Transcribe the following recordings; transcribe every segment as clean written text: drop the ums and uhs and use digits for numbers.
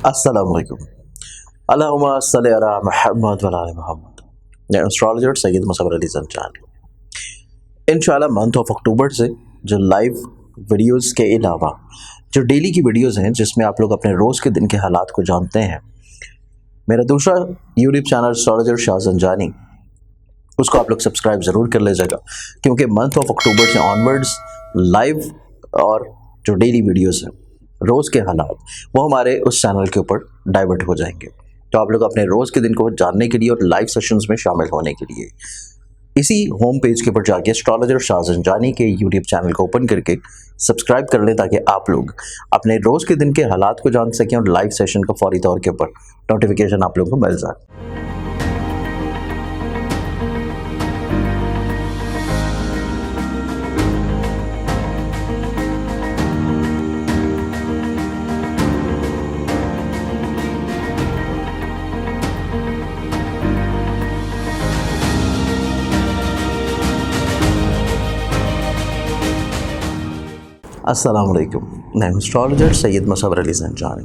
अस्सलाम वालेकुम। अल्लाहुम्मा सल्लि अला मुहम्मद व अला आलि मुहम्मद। मैं एस्ट्रोलॉजर सैयद मुसव्वर अली ज़ंजानी। इंशाल्लाह मंथ ऑफ अक्टूबर से जो लाइव वीडियोस के अलावा जो डेली की वीडियोस हैं जिसमें आप लोग अपने रोज़ के दिन के हालात को जानते हैं, मेरा दूसरा YouTube channel astrologer Shah Zanjani, उसको आप लोग सब्सक्राइब ज़रूर कर लीजिएगा, क्योंकि मंथ ऑफ अक्टूबर से ऑनवर्ड्स लाइव और जो डेली वीडियोस हैं रोज़ के हालात वो हमारे उस चैनल के ऊपर डाइवर्ट हो जाएंगे। तो आप लोग अपने रोज़ के दिन को जानने के लिए और लाइव सेशंस में शामिल होने के लिए इसी होम पेज के ऊपर जाके एस्ट्रोलॉजर शाह ज़ंजानी के यूट्यूब चैनल को ओपन करके सब्सक्राइब कर लें, ताकि आप लोग अपने रोज़ के दिन के हालात को जान सकें और लाइव सेशन का फौरी तौर के ऊपर नोटिफिकेशन आप लोगों को मिल जाए। अस्सलाम वालेकुम। मैं एस्ट्रोलॉजर सैयद मुसव्वर अली ज़ंजानी।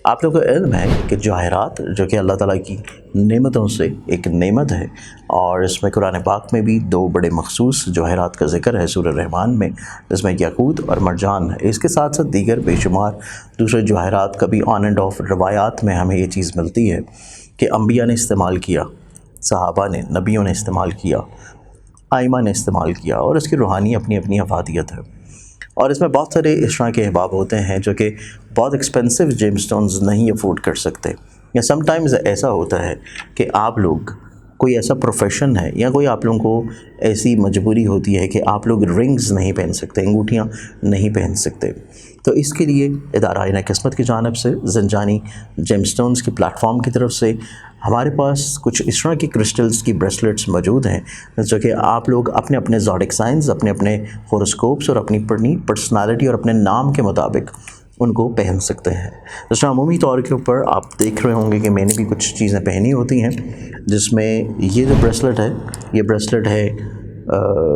आप लोगों को इल्म है कि जवाहरात जो कि अल्लाह ताला की नेमतों से एक नेमत है, और इसमें कुरान पाक में भी दो बड़े मखसूस जवाहरात का जिक्र है सूरह रहमान में, जिसमें याकूत और मरजान है। इसके साथ साथ दीगर बेशुमार दूसरे जवाहरात का भी ऑन एंड ऑफ रवायात में हमें ये चीज़ मिलती है कि अम्बिया ने इस्तेमाल किया, सहाबा ने, नबियों ने इस्तेमाल किया, आइमा ने इस्तेमाल किया, और इसकी रूहानी अपनी अपनी अफादियत है। और इसमें बहुत सारे इस तरह के अहबाब होते हैं जो कि बहुत एक्सपेंसिव जेमस्टोन्स नहीं अफोर्ड कर सकते, या समटाइम्स ऐसा होता है कि आप लोग कोई ऐसा प्रोफेशन है या कोई आप लोगों को ऐसी मजबूरी होती है कि आप लोग रिंग्स नहीं पहन सकते, अंगूठियाँ नहीं पहन सकते। तो इसके लिए इदारा आईना किस्मत की जानिब से ज़ंजानी जेमस्टोन्स की प्लेटफॉर्म की तरफ से हमारे पास कुछ इस तरह की क्रिस्टल्स की ब्रेसलेट्स मौजूद हैं जो कि आप लोग अपने अपने ज़ोडिक साइंस, अपने अपने होरोस्कोप्स और अपनी पर्सनालिटी और अपने नाम के मुताबिक उनको पहन सकते हैं। जिस तरह अमूमी तौर के ऊपर आप देख रहे होंगे कि मैंने भी कुछ चीज़ें पहनी होती हैं, जिसमें ये जो ब्रेसलेट है, ये ब्रेसलेट है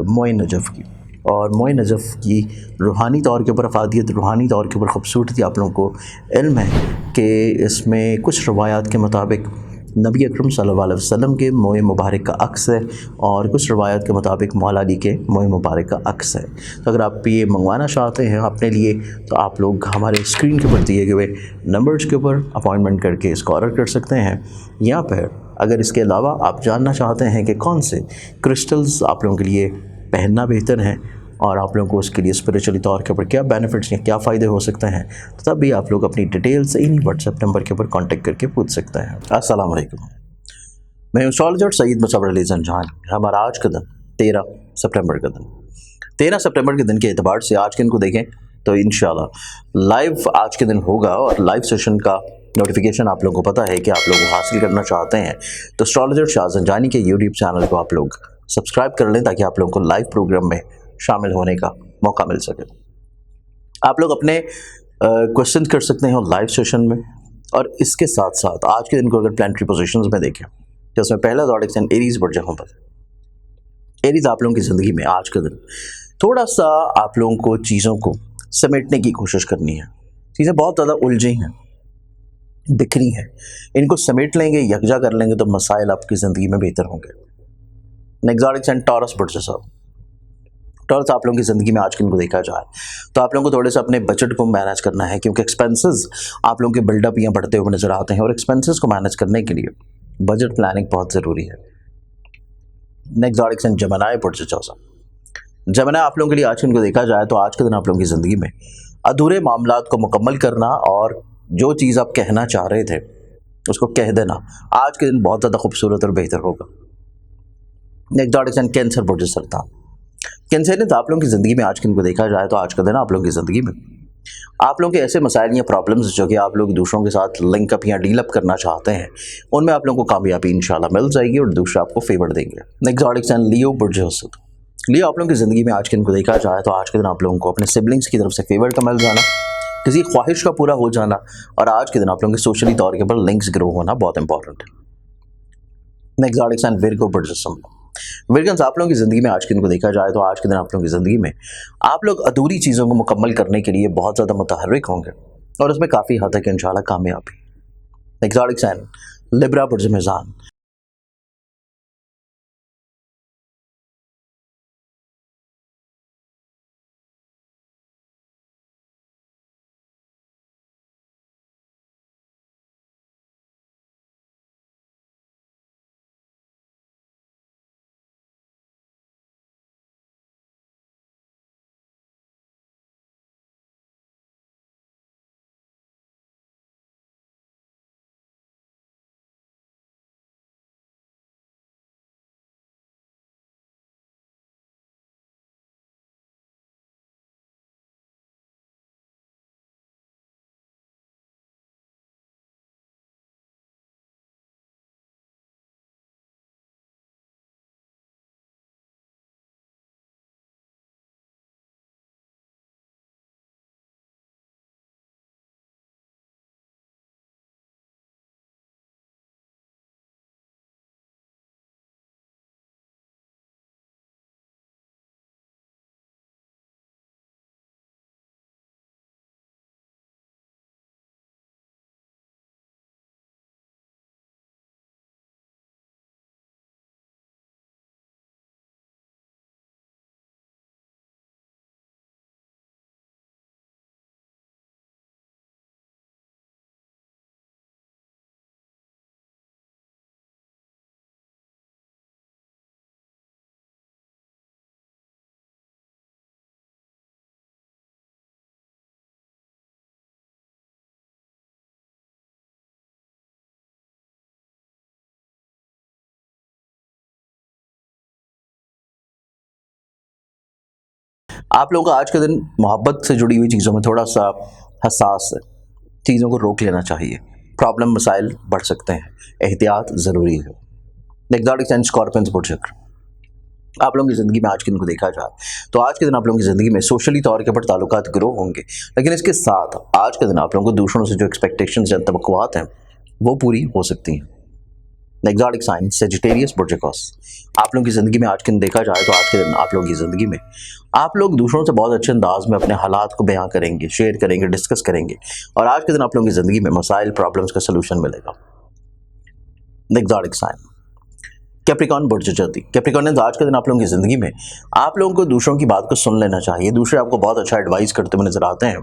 मोए नजफ़ की, और मोए नजफ़ की रूहानी तौर के ऊपर अफादियत, रूहानी तौर के ऊपर ख़ूबसूरती आप लोगों को इल्म है कि इसमें कुछ रवायात के मुताबिक नबी अकरम सल्लल्लाहु अलैहि वसल्लम के मोए मुबारक का अक्स है, और कुछ रवायत के मुताबिक मौला अली के मोए मुबारक का अक्स है। तो अगर आप ये मंगवाना चाहते हैं अपने लिए, तो आप लोग हमारे स्क्रीन के ऊपर दिए गए नंबर्स के ऊपर अपॉइंटमेंट करके इसको ऑर्डर कर सकते हैं। या फिर अगर इसके अलावा आप जानना चाहते हैं कि कौन से क्रिस्टल्स आप लोगों के लिए पहनना बेहतर है और आप लोगों को उसके लिए स्पिरिचुअली तौर के ऊपर क्या बेनिफिट्स या क्या फ़ायदे हो सकते हैं, तो तब भी आप लोग अपनी डिटेल्स इन्हीं व्हाट्सएप नंबर के ऊपर कांटेक्ट करके पूछ सकते हैं। अस्सलाम वालेकुम। मैं एस्ट्रोलॉजर सैयद मुसव्वर अली ज़ंजानी। हमारा आज का दिन 13 सितंबर का दिन, 13 सितंबर के दिन के एतबार से आज के दिन को देखें तो इंशाल्लाह लाइव आज के दिन होगा, और लाइव सेशन का नोटिफिकेशन आप लोगों को पता है कि आप लोग हासिल करना चाहते हैं तो एस्ट्रोलॉजर शाह ज़ंजानी के यूट्यूब चैनल को आप लोग सब्सक्राइब कर लें, ताकि आप लोगों को लाइव प्रोग्राम में शामिल होने का मौका मिल सके। आप लोग अपने क्वेश्चन कर सकते हैं लाइव सेशन में, और इसके साथ साथ आज के दिन को अगर प्लानिटरी पोजीशंस में देखें तो उसमें पहला ज़ोडिक साइन एरीज़ बढ़ जगहों पर। एरीज़ आप लोगों की ज़िंदगी में आज का दिन थोड़ा सा आप लोगों को चीज़ों को समेटने की कोशिश करनी है। चीज़ें बहुत ज़्यादा उलझी हैं, बिखरी हैं, इनको समेट लेंगे, यकजा कर लेंगे तो मसाइल आपकी ज़िंदगी में बेहतर होंगे। नेक्स्ट ज़ोडिक साइन टॉरस बढ़ साहब। टॉरस आप लोगों की ज़िंदगी में आज के दिन को देखा जाए तो आप लोगों को थोड़े से अपने बजट को मैनेज करना है, क्योंकि एक्सपेंसेस आप लोगों के बिल्डअप यहाँ बढ़ते हुए नज़र आते हैं, और एक्सपेंसेस को मैनेज करने के लिए बजट प्लानिंग बहुत ज़रूरी है। नेक्स्ट ज़ोडिक साइन जेमिनी बढ़ चौसा। जेमिनी आप लोगों के लिए आज के दिन को देखा जाए तो आज के दिन आप लोगों की ज़िंदगी में अधूरे मामलात को मुकम्मल करना, और जो चीज़ आप कहना चाह रहे थे उसको कह देना आज के दिन बहुत ज़्यादा खूबसूरत और बेहतर होगा। नेक्स्ट ज़ोडिक साइन कैंसर बढ़ सरतान। कैंसरियत आप लोगों की ज़िंदगी में आज के दिन को देखा जाए तो आज का दिन आप लोगों की ज़िंदगी में आप लोगों के ऐसे मसाइल या प्रॉब्लम्स जो कि आप लोग दूसरों के साथ लिंकअप या डील अप करना चाहते हैं, उनमें आप लोगों को कामयाबी इंशाल्लाह मिल जाएगी और दूसरे आपको फेवर देंगे। नेक्स्ट ज़ोडिक साइन लियो बुर्ज हसद। लियो आप लोगों की ज़िंदगी में आज के दिन को देखा जाए तो आज के दिन आप लोगों को अपने सिबलिंग्स की तरफ से फेवर का मिल जाना, किसी ख्वाहिश का पूरा हो जाना, और आज के दिन आप लोगों के सोशली तौर के ऊपर लिंक्स ग्रो होना बहुत इंपॉर्टेंट है। नेक्स्ट ज़ोडिक साइन विर्गो बुर्ज सिंह। विर्गन्स आप लोगों की ज़िंदगी में आज के दिन को देखा जाए तो आज के दिन आप लोगों की ज़िंदगी में आप लोग अधूरी चीज़ों को मुकम्मल करने के लिए बहुत ज़्यादा मुतहर्रिक होंगे, और उसमें काफ़ी हद तक इंशाल्लाह कामयाबी। एग्जॉटिक साइन लिब्रा बुर्ज मिज़ान। आप लोगों का आज का दिन मोहब्बत से जुड़ी हुई चीज़ों में थोड़ा सा हसास है। चीज़ों को रोक लेना चाहिए। प्रॉब्लम मसाइल बढ़ सकते हैं, एहतियात ज़रूरी है। एग्जॉटिक साइन स्कॉर्पियंस बुर्ज। आप लोगों की ज़िंदगी में आज के दिन को देखा जाए तो आज के दिन आप लोगों की ज़िंदगी में सोशली तौर के ऊपर ताल्लुकात ग्रो होंगे, लेकिन इसके साथ आज के दिन आप लोगों को दूसरों से जो एक्सपेक्टेशंस या तवक्कुआत हैं वो पूरी हो सकती हैं। एग्जॉटिक साइन सेजिटेरियस बुर्जिकॉस। आप लोगों की ज़िंदगी में आज के दिन देखा जाए तो आज के दिन आप लोगों की ज़िंदगी में आप लोग दूसरों से बहुत अच्छे अंदाज में अपने हालात को बयां करेंगे, शेयर करेंगे, डिस्कस करेंगे, और आज के दिन आप लोगों की ज़िंदगी में मसाइल प्रॉब्लम्स का सलूशन मिलेगा। एग्जॉटिक साइन कैप्रिकॉर्न बुर्ज जल्दी। कैप्रिकॉर्नियंस, आज के दिन आप लोगों की ज़िंदगी में आप लोगों को दूसरों की बात को सुन लेना चाहिए। दूसरे आपको बहुत अच्छा एडवाइस करते हुए नजर आते हैं।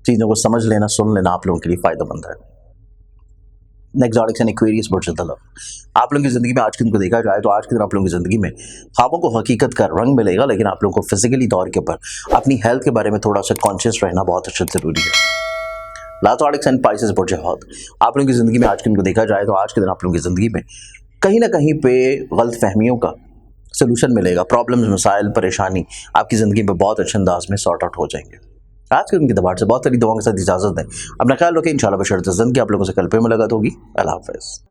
चीज़ों को समझ लेना, सुन लेना आप लोगों के लिए फ़ायदेमंद है। एग्जॉटिक साइन एक्वेरियस बुर्ज तलब। आप लोगों की ज़िंदगी में आज के दिन को देखा जाए तो आज के दिन आप लोगों की ज़िंदगी में ख्वाबों को हकीकत का रंग मिलेगा, लेकिन आप लोगों को फिजिकली तौर के ऊपर अपनी हेल्थ के बारे में थोड़ा सा कॉन्शियस रहना बहुत अच्छा ज़रूरी है। लाथोडिक साइन पाइसेस बुर्ज हौद। आप लोगों की ज़िंदगी में आज के दिन को देखा जाए तो आज के दिन आप लोगों की ज़िंदगी में कहीं ना कहीं पे गलत फहमियों का सलूशन मिलेगा। प्रॉब्लम्स, मसाइल, परेशानी आपकी ज़िंदगी में बहुत अच्छे अंदाज में सॉर्ट आउट हो जाएंगे। आज के दिन की दबाव से बहुत सारी दुआओं के साथ इजाज़त दें। अपना ख्याल रखें। इंशाल्लाह बशर्ते ज़िंदगी आप लोगों से कल पे मुलाकात होगी। अल्लाह हाफ़िज़।